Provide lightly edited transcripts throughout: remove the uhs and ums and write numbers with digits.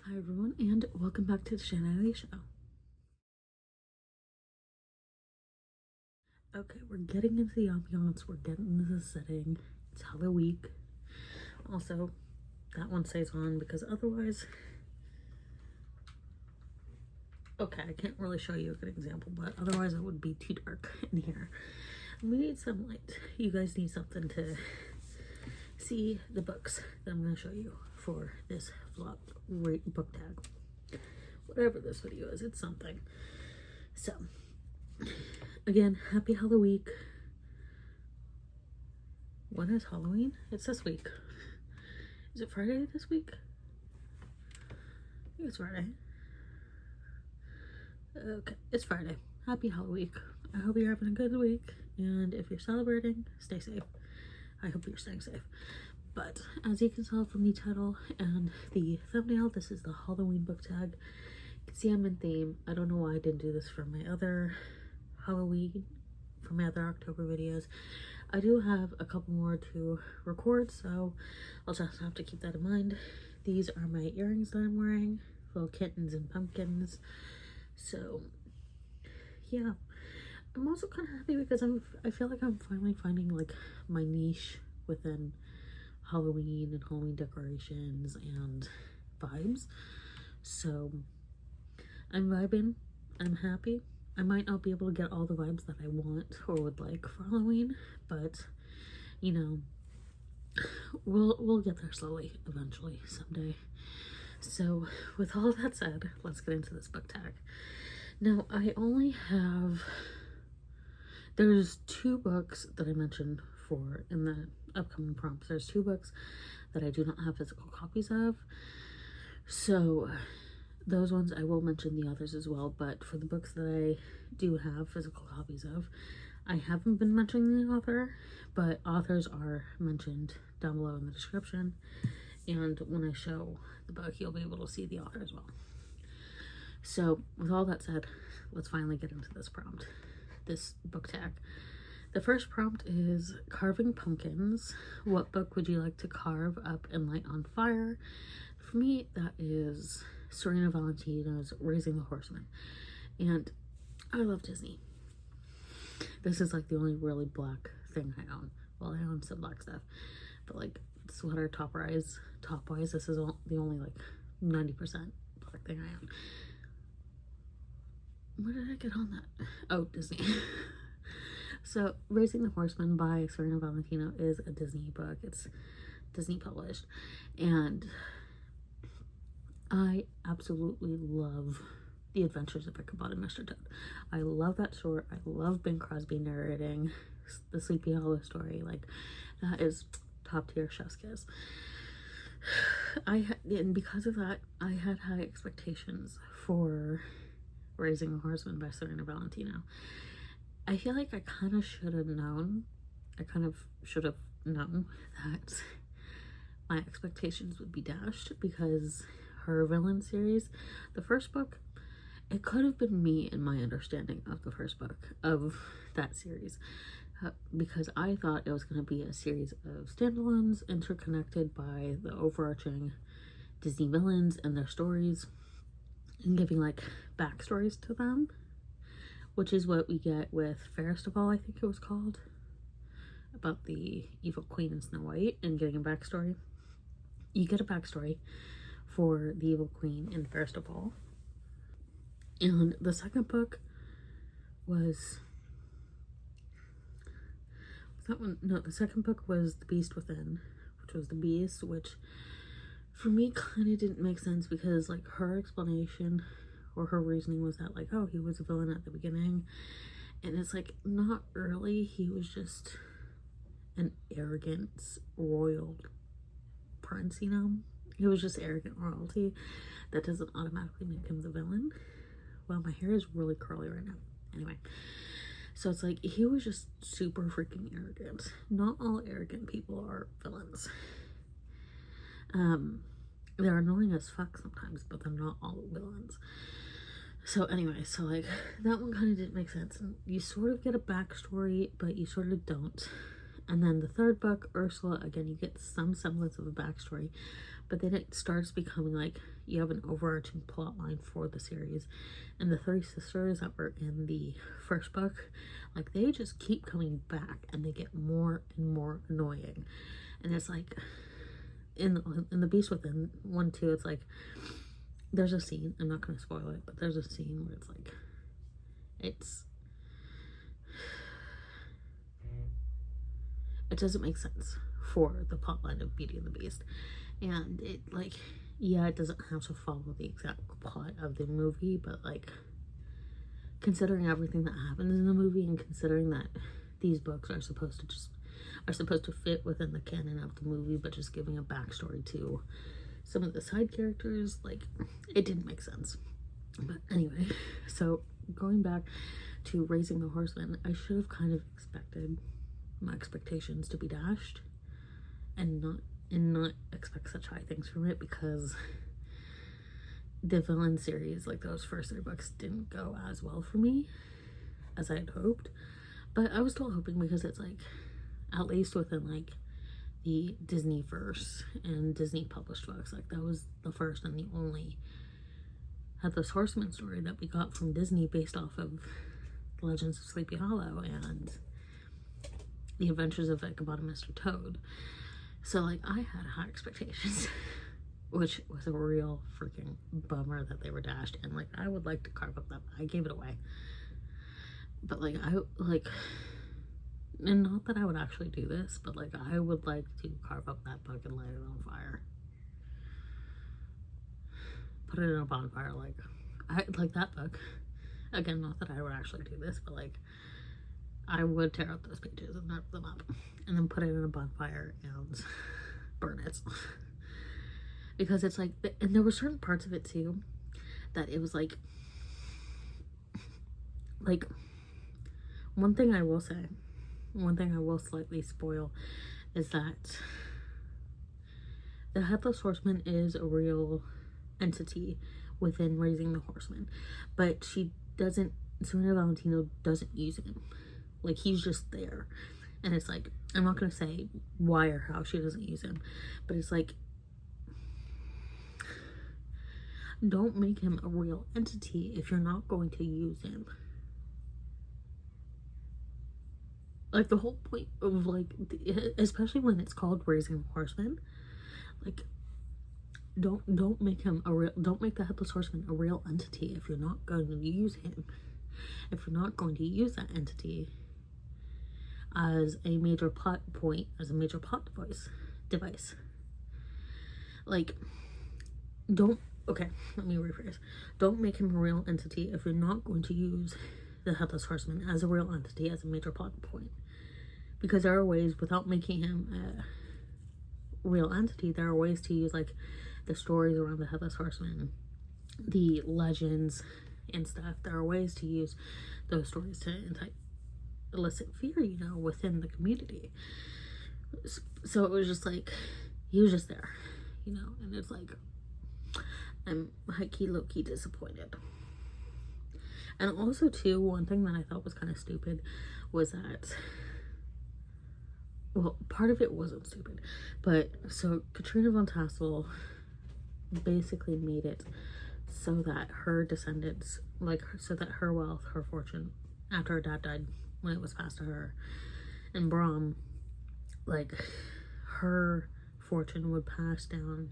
Hi everyone, and welcome back to the Shannon Show. Okay, we're getting into the ambiance, we're getting into the setting. It's Halloween. Also, that one stays on because otherwise... Okay, I can't really show you a good example, but otherwise it would be too dark in here. We need some light. You guys need something to see the books that I'm going to show you for this vlog book tag. Whatever this video is, it's something. So, again, happy Halloween. When is Halloween? It's this week. Is it Friday this week? I think it's Friday. Okay, it's Friday. Happy Halloween. I hope you're having a good week, and if you're celebrating, stay safe. I hope you're staying safe. But as you can tell from the title and the thumbnail, this is the Halloween book tag. You can see I'm in theme. I don't know why I didn't do this for my other Halloween, for my other October videos. I do have a couple more to record, so I'll just have to keep that in mind. These are my earrings that I'm wearing, little kittens and pumpkins. So yeah, I'm also kind of happy because I feel like I'm finally finding like my niche within Halloween and Halloween decorations and vibes. So I'm vibing, I'm happy. I might not be able to get all the vibes that I want or would like for Halloween, but you know, we'll get there slowly, eventually, someday. So with all that said, let's get into this book tag. Now, I only have, there's 2 books that I mentioned for in the upcoming prompts. There's 2 books that I do not have physical copies of. So those ones I will mention the authors as well, but for the books that I do have physical copies of, I haven't been mentioning the author, but authors are mentioned down below in the description. And when I show the book, you'll be able to see the author as well. So with all that said, let's finally get into this prompt, this book tag. The first prompt is carving pumpkins. What book would you like to carve up and light on fire? For me, that is Serena Valentino's Raising the Horseman. And I love Disney. This is like the only really black thing I own. Well, I own some black stuff, but like sweater top wise, this is the only like 90% black thing I own. Where did I get on that? Oh, Disney. So Raising the Horseman by Serena Valentino is a Disney book. It's Disney published, and I absolutely love The Adventures of Ichabod and Mr. Toad. I love that short. I love Bing Crosby narrating the Sleepy Hollow story. Like, that is top tier chef's kiss. And because of that, I had high expectations for Raising the Horseman by Serena Valentino. I feel like I kind of should have known that my expectations would be dashed, because her villain series, the first book, it could have been me in my understanding of the first book of that series, because I thought it was going to be a series of standalones interconnected by the overarching Disney villains and their stories, and giving like backstories to them, which is what we get with Fairest of All, I think it was called, about the evil queen in Snow White, and getting a backstory. You get a backstory for the evil queen in Fairest of All. And the second book was that one. No, the second book was The Beast Within, which was the beast, which for me kind of didn't make sense, because like her explanation or her reasoning was that like, oh, he was a villain at the beginning, and it's like, not really. He was just an arrogant royal prince, you know? He was just arrogant royalty. That doesn't automatically make him the villain. Well, my hair is really curly right now. Anyway, so it's like, he was just super freaking arrogant. Not all arrogant people are villains. They're annoying as fuck sometimes, but they're not all villains. So anyway, so like, that one kind of didn't make sense, and you sort of get a backstory, but you sort of don't. And then the third book, Ursula, again, you get some semblance of a backstory, but then it starts becoming like you have an overarching plot line for the series, and the three sisters that were in the first book, like they just keep coming back and they get more and more annoying. And it's like in the Beast Within 1-2, it's like there's a scene, I'm not going to spoil it, but there's a scene where it's like it doesn't make sense for the plotline of Beauty and the Beast. And it, like, yeah, it doesn't have to follow the exact plot of the movie, but like, considering everything that happens in the movie, and considering that these books are supposed to fit within the canon of the movie, but just giving a backstory to some of the side characters, like, it didn't make sense. But anyway, so going back to Raising the Horseman, I should have kind of expected my expectations to be dashed and not expect such high things from it, because the villain series, like those first 3 books, didn't go as well for me as I had hoped. But I was still hoping, because it's like, at least within like the Disney verse and Disney published books, like that was the first and the only Headless Horseman story that we got from Disney based off of Legends of Sleepy Hollow and The Adventures of Ichabod and Mr. Toad. So like, I had high expectations, which was a real freaking bummer that they were dashed. And like, I would like to carve up that, I gave it away, but like, and not that I would actually do this, but like, I would like to carve up that book and light it on fire, put it in a bonfire. Like, I like that book. Again, not that I would actually do this, but like, I would tear out those pages and rip them up and then put it in a bonfire and burn it. Because it's like, and there were certain parts of it too that it was like one thing I will slightly spoil is that the Headless Horseman is a real entity within Raising the Horseman, but Serena Valentino doesn't use him. Like, he's just there. And it's like, I'm not going to say why or how she doesn't use him, but it's like, don't make him a real entity if you're not going to use him. Like, the whole point of, like, especially when it's called Raising the Horseman, like, don't make the Headless Horseman a real entity if you're not going to use him. If you're not going to use that entity as a major plot point, as a major plot device. Like, okay, let me rephrase. Don't make him a real entity if you're not going to use the Headless Horseman as a real entity, as a major plot point. Because there are ways, without making him a real entity, there are ways to use, like, the stories around the Headless Horseman, the legends and stuff. There are ways to use those stories to elicit fear, you know, within the community. So it was just like, he was just there, you know, and it's like, I'm high-key, low-key disappointed. And also, too, one thing that I thought was kind of stupid was that, well, part of it wasn't stupid, but so Katrina Von Tassel basically made it so that her descendants, like, so that her wealth, her fortune, after her dad died, when it was passed to her, and Brom, like, her fortune would pass down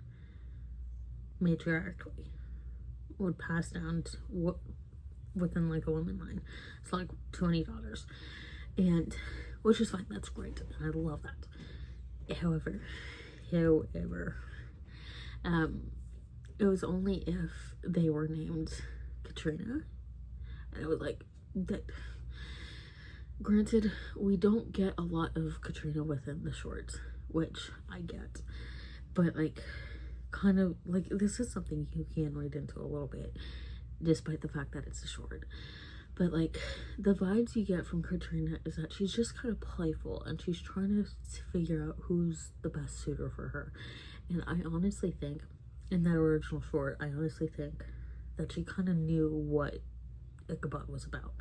matriarchally, would pass down to within, like, a woman line. It's like 20 daughters, and which is fine, that's great, and I love that. However, it was only if they were named Katrina, and it was like that. Granted, we don't get a lot of Katrina within the shorts, which I get, but like, kind of like, this is something you can read into a little bit, despite the fact that it's a short. But like, the vibes you get from Katrina is that she's just kind of playful, and she's trying to figure out who's the best suitor for her. And I honestly think, in that original short, I honestly think that she kind of knew what Ichabod was about,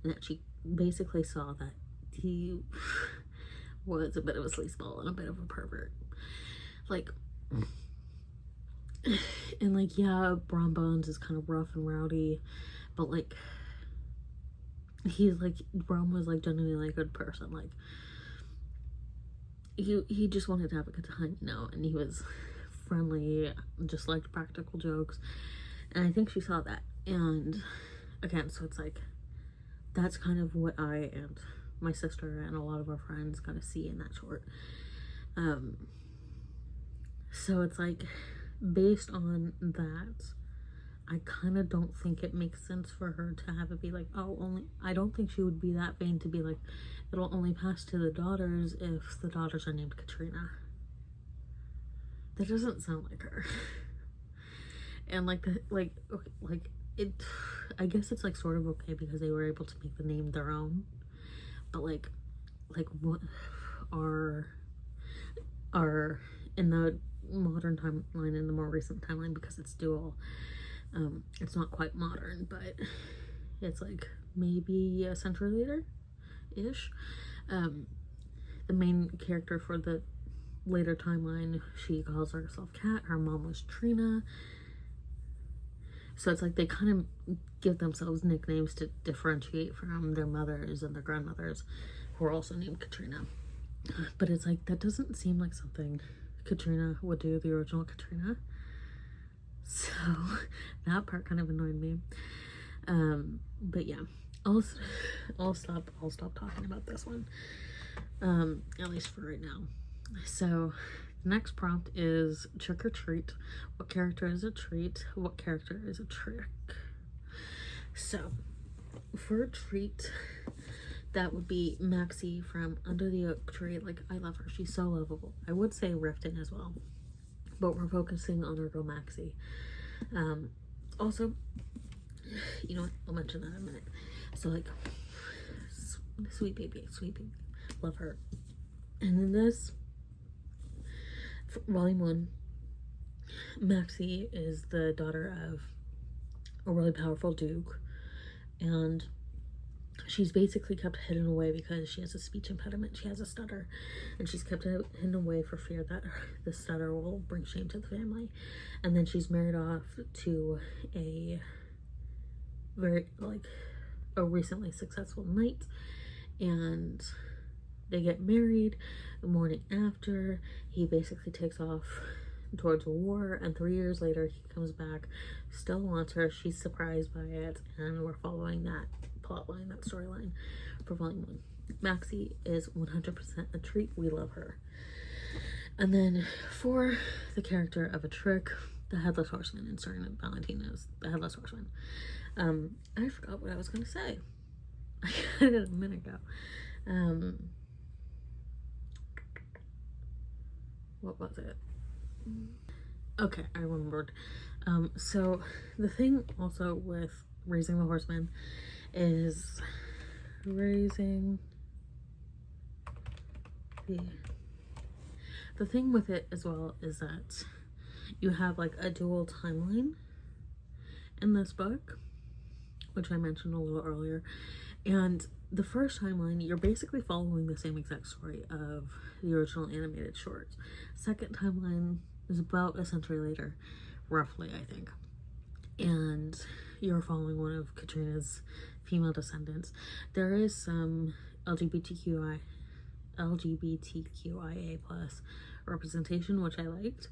and that she basically saw that he was a bit of a sleazeball and a bit of a pervert. Like, And like, yeah, Bron Bones is kind of rough and rowdy, but like, he's like, Bron was like genuinely a good person. Like, he just wanted to have a good time, you know, and he was friendly, just liked practical jokes, and I think she saw that. And again, so it's like, that's kind of what I and my sister and a lot of our friends kind of see in that short. So it's like, based on that, I kind of don't think it makes sense for her to have it be like, oh, only, I don't think she would be that vain to be like, it'll only pass to the daughters if the daughters are named Katrina. That doesn't sound like her. And like, it, I guess it's like sort of okay because they were able to make the name their own, but like what are in the modern timeline, in the more recent timeline, because it's dual, it's not quite modern, but it's like maybe a century later ish. The main character for the later timeline, she calls herself Kat. Her mom was Trina. So it's like they kind of give themselves nicknames to differentiate from their mothers and their grandmothers, who are also named Katrina. But it's like, that doesn't seem like something Katrina would do, the original Katrina. So that part kind of annoyed me. But yeah, I'll stop talking about this one, at least for right now. So the next prompt is trick or treat. What character is a treat? What character is a trick? So for a treat, that would be Maxi from Under the Oak Tree. Like, I love her. She's so lovable. I would say Riften as well, but we're focusing on our girl Maxi. Also, you know what? I'll mention that in a minute. So like, sweet baby, love her. And in this, volume 1, Maxi is the daughter of a really powerful duke, and she's basically kept hidden away because she has a speech impediment. She has a stutter, and she's kept hidden away for fear that the stutter will bring shame to the family. And then she's married off to a recently successful knight, and they get married. The morning after, he basically takes off towards war, and 3 years later he comes back, still wants her. She's surprised by it, and we're following that plotline, that storyline for volume 1. Maxi is 100% a treat. We love her. And then for the character of a trick, the Headless Horseman in Serena Valentino's The Headless Horseman. I forgot what I was going to say. I got it a minute ago. What was it? Okay, I remembered. So the thing also with raising the Horseman is raising the thing with it as well is that you have like a dual timeline in this book, which I mentioned a little earlier. And the first timeline, you're basically following the same exact story of the original animated shorts. Second timeline is about a century later, roughly, I think. And you're following one of Katrina's female descendants. There is some LGBTQIA plus representation, which I liked.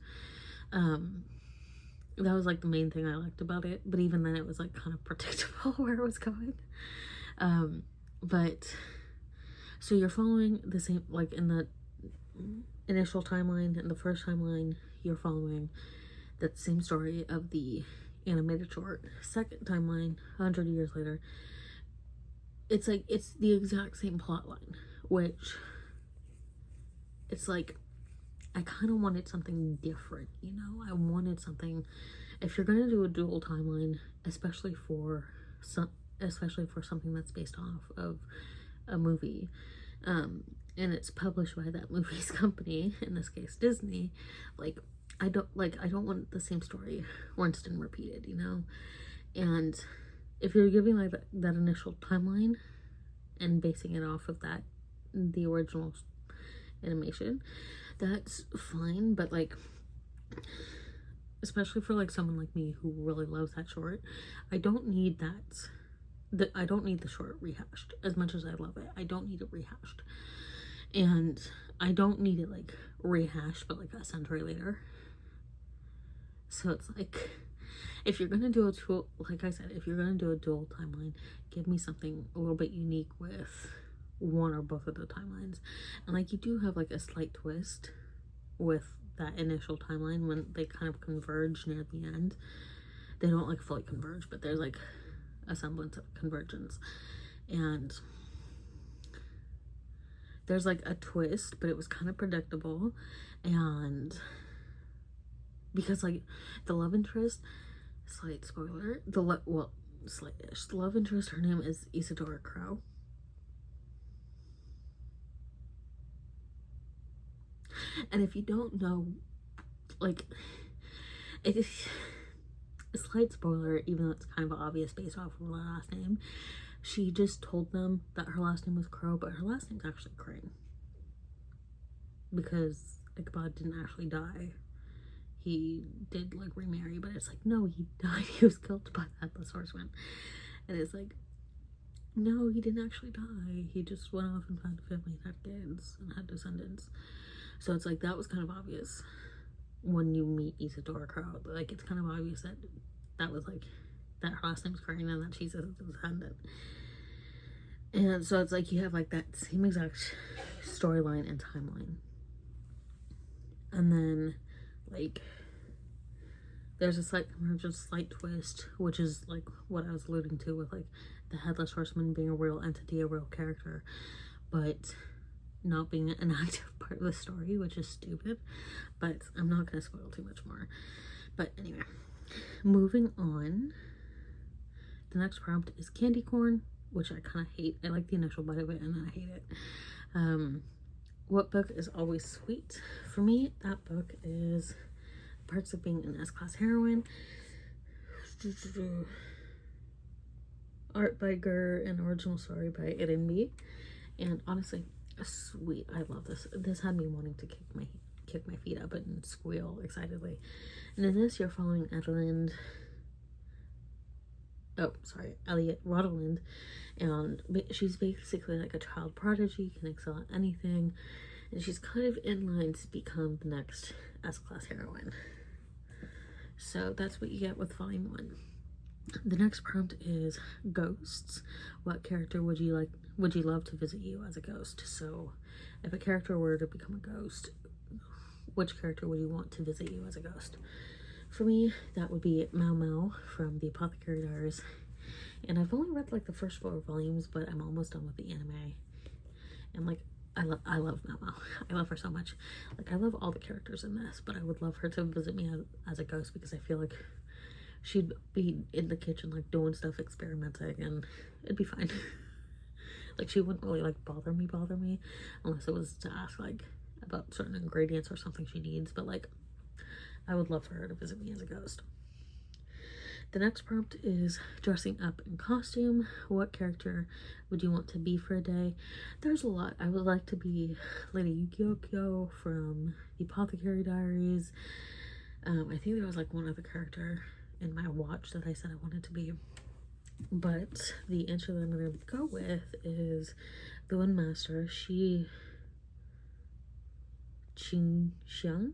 That was like the main thing I liked about it, but even then it was like kind of predictable where it was going. But so you're following the same, like in the initial timeline, in the first timeline, you're following that same story of the animated short. Second timeline, 100 years later, it's like, it's the exact same plot line, which it's like, I kind of wanted something different, you know? I wanted something, if you're gonna do a dual timeline, especially for something that's based off of a movie, and it's published by that movie's company, in this case Disney, like I don't want the same story rinsed and repeated, you know? And if you're giving like that initial timeline and basing it off of that, the original animation, that's fine, but like especially for like someone like me who really loves that short. I don't need I don't need the short rehashed. As much as I love it, I don't need it rehashed. And I don't need it like rehashed but like a century later. So it's like, if you're gonna do a dual, like I said, if you're gonna do a dual timeline, give me something a little bit unique with one or both of the timelines. And like, you do have like a slight twist with that initial timeline when they kind of converge near the end. They don't like fully converge, but there's like a semblance of convergence. And there's like a twist, but it was kind of predictable. And because like the love interest, slight spoiler, slight-ish, the love interest, her name is Isadora Crow. And if you don't know, like, it is a slight spoiler, even though it's kind of obvious based off of her last name. She just told them that her last name was Crow, but her last name's actually Crane. Because Ichabod didn't actually die. He did like remarry, but it's like, no, he died. He was killed by the Headless Horseman. And it's like, no, he didn't actually die. He just went off and found a family and had kids and had descendants. So it's like, that was kind of obvious when you meet Isadora Crow. Like, it's kind of obvious that that was like, that her last name's Crane and that she's a descendant. And so it's like, you have like that same exact storyline and timeline. And then like, there's a slight convergence, slight twist, which is like what I was alluding to with like the Headless Horseman being a real entity, a real character, but not being an active part of the story, which is stupid. But I'm not going to spoil too much more. But anyway, moving on. The next prompt is candy corn, which I kind of hate. I like the initial bite of it and then I hate it. What book is always sweet? For me, that book is Parts of Being an S-Class Heroine. Art by Gore and original story by Irene. And honestly, sweet. I love this. This had me wanting to kick my feet up and squeal excitedly. And in this, you're following Elliot Rotterland, and she's basically like a child prodigy, can excel at anything, and she's kind of in line to become the next S-Class heroine. So that's what you get with volume 1. The next prompt is ghosts. What character would you love to visit you as a ghost? So if a character were to become a ghost, which character would you want to visit you as a ghost? For me, that would be Maomao from the Apothecary Diaries. And I've only read like the first 4 volumes, but I'm almost done with the anime. And like, I love Maomao. I love her so much. Like, I love all the characters in this, but I would love her to visit me as a ghost, because I feel like she'd be in the kitchen like doing stuff, experimenting, and it'd be fine. Like, she wouldn't really like bother me unless it was to ask like about certain ingredients or something she needs, but like, I would love for her to visit me as a ghost. The next prompt is dressing up in costume. What character would you want to be for a day? There's a lot. I would like to be Lady Yukio from the Apothecary Diaries. I think there was like one other character in my watch that I said I wanted to be. But the answer that I'm going to go with is the Wind Master, Qingxuan.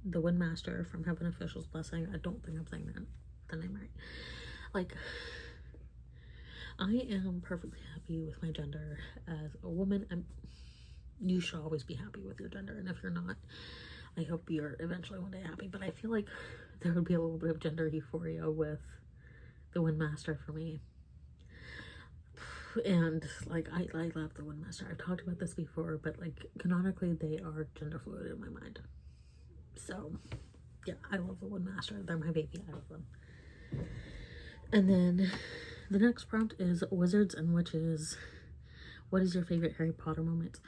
The Wind Master from Heaven Official's Blessing. I don't think I'm saying the name right. Like, I am perfectly happy with my gender as a woman. You should always be happy with your gender, and if you're not, I hope you're eventually one day happy. But I feel like there would be a little bit of gender euphoria with the Wind Master for me. And like, I love the Wind Master. I've talked about this before, but like, canonically they are gender fluid in my mind. So yeah, I love the Wind Master. They're my baby. I love them. And then the next prompt is wizards and witches. What is your favorite Harry Potter moment?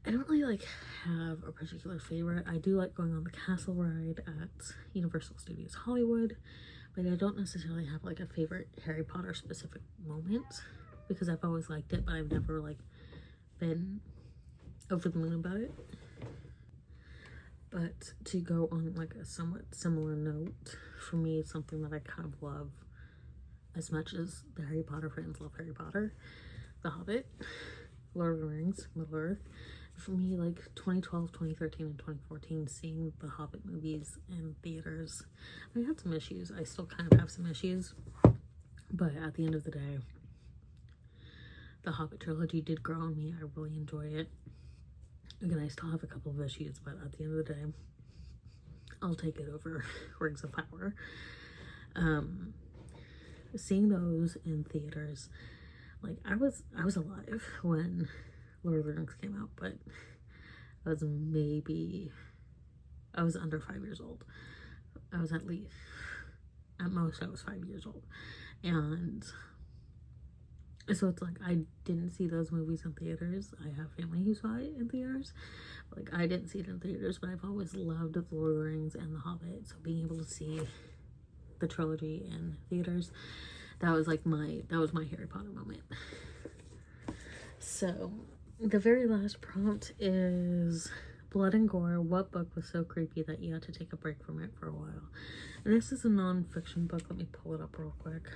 I don't really like have a particular favorite. I do like going on the castle ride at Universal Studios Hollywood, but I don't necessarily have like a favorite Harry Potter specific moment, because I've always liked it, but I've never like been over the moon about it. But to go on like a somewhat similar note, for me, it's something that I kind of love as much as the Harry Potter fans love Harry Potter, The Hobbit, Lord of the Rings, Middle Earth. For me, like 2012, 2013, and 2014, seeing the Hobbit movies in theaters, I had some issues. I still kind of have some issues, but at the end of the day, the Hobbit trilogy did grow on me. I really enjoy it. Again, I still have a couple of issues, but at the end of the day, I'll take it over Rings of Power. Seeing those in theaters, like I was alive when Lord of the Rings came out, but I was under 5 years old. I was at most I was 5 years old, and so it's like I didn't see those movies in theaters. I have family who saw it in theaters. Like I didn't see it in theaters, but I've always loved The Lord of the Rings and The Hobbit. So being able to see the trilogy in theaters, that was my Harry Potter moment. So the very last prompt is blood and gore. What book was so creepy that you had to take a break from it for a while? And this is a non-fiction book. Let me pull it up real quick.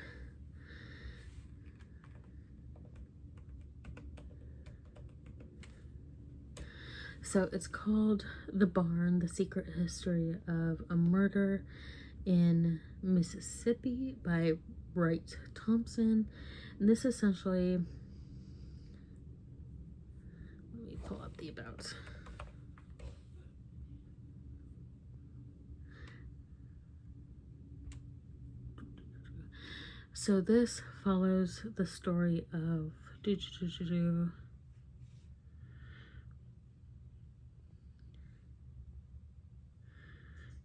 So it's called The Barn, The Secret History of a Murder in Mississippi by Wright Thompson. And this essentially, let me pull up the about. So this follows the story of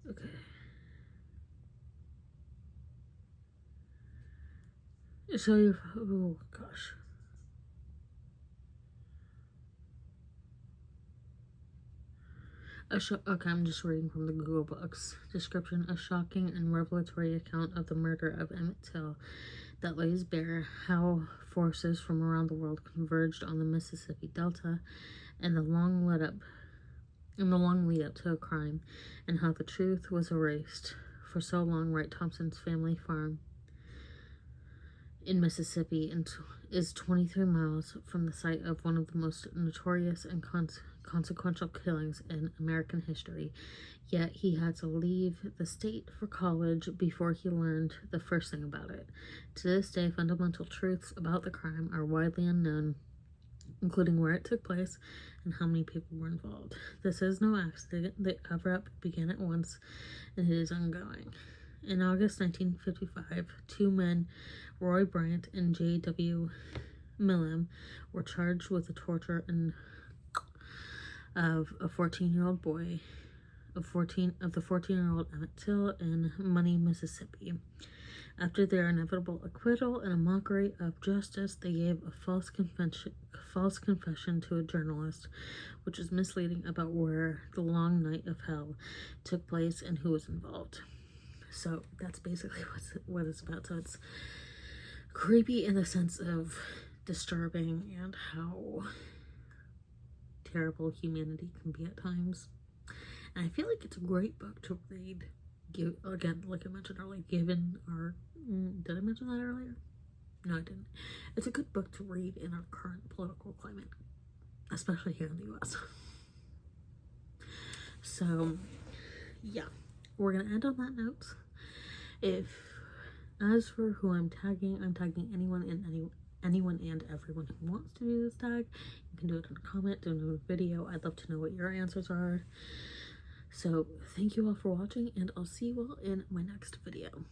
okay. So you, oh gosh. Okay, I'm just reading from the Google Books. Description: a shocking and revelatory account of the murder of Emmett Till that lays bare how forces from around the world converged on the Mississippi Delta and the long lead up to a crime, and how the truth was erased for so long. Wright Thompson's family farm in Mississippi is 23 miles from the site of one of the most notorious and consequential killings in American history. Yet he had to leave the state for college before he learned the first thing about it. To this day, fundamental truths about the crime are widely unknown, including where it took place and how many people were involved. This is no accident. The cover-up began at once, and it is ongoing. In August 1955, two men, Roy Bryant and J.W. Millam, were charged with the torture of a 14-year-old boy, of the 14-year-old Emmett Till in Money, Mississippi. After their inevitable acquittal and a mockery of justice, they gave a false confession to a journalist, which was misleading about where the long night of hell took place and who was involved. So that's basically what it's about. So it's creepy in the sense of disturbing and how terrible humanity can be at times. And I feel like it's a great book to read. Again, like I mentioned earlier, given our... did I mention that earlier? No, I didn't. It's a good book to read in our current political climate, especially here in the U.S. So, yeah. We're going to end on that note. As for who I'm tagging anyone and everyone who wants to do this tag. You can do it in a comment, do it in a video. I'd love to know what your answers are. So thank you all for watching, and I'll see you all in my next video.